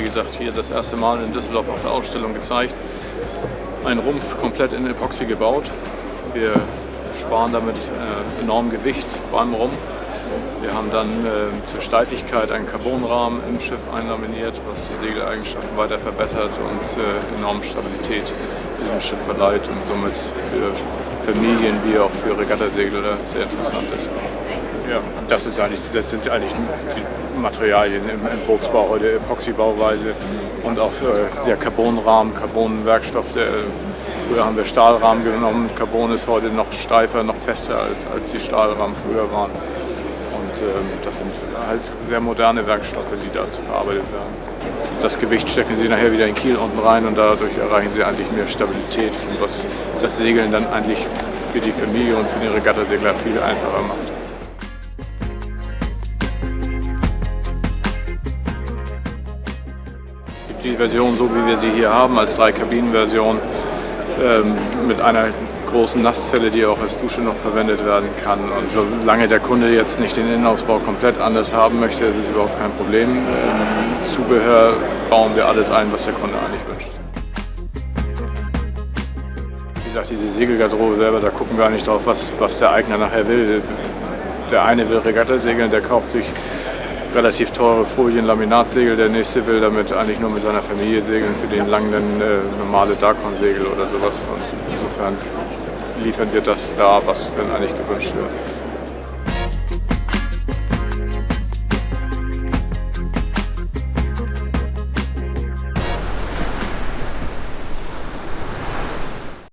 gesagt, hier das erste Mal in Düsseldorf auf der Ausstellung gezeigt. Ein Rumpf komplett in Epoxy gebaut. Wir sparen damit enorm Gewicht beim Rumpf. Wir haben dann zur Steifigkeit einen Carbonrahmen im Schiff einlaminiert, was die Segeleigenschaften weiter verbessert und enorme Stabilität diesem Schiff verleiht und somit für Familien wie auch für Regattasegler sehr interessant ist. Ja, das sind eigentlich die Materialien im Bootsbau heute, Epoxy-Bauweise und auch der Carbonrahmen, Carbonwerkstoff. Früher haben wir Stahlrahmen genommen. Carbon ist heute noch steifer, noch fester als die Stahlrahmen früher waren. Und das sind halt sehr moderne Werkstoffe, die dazu verarbeitet werden. Das Gewicht stecken Sie nachher wieder in Kiel unten rein und dadurch erreichen Sie eigentlich mehr Stabilität, was das Segeln dann eigentlich für die Familie und für den Regattasegler viel einfacher macht. Die Version, so wie wir sie hier haben, als 3-Kabinen-Version mit einer großen Nasszelle, die auch als Dusche noch verwendet werden kann. Und solange der Kunde jetzt nicht den Innenausbau komplett anders haben möchte, ist es überhaupt kein Problem. Im Zubehör bauen wir alles ein, was der Kunde eigentlich wünscht. Wie gesagt, diese Segelgarderobe selber, da gucken wir eigentlich drauf, was der Eigner nachher will. Der eine will Regatta segeln, der kauft sich relativ teure Folien-Laminatsegel, der nächste will damit eigentlich nur mit seiner Familie segeln, für den langen normale Darkon-Segel oder sowas. Und insofern liefern wir das da, was dann eigentlich gewünscht wird.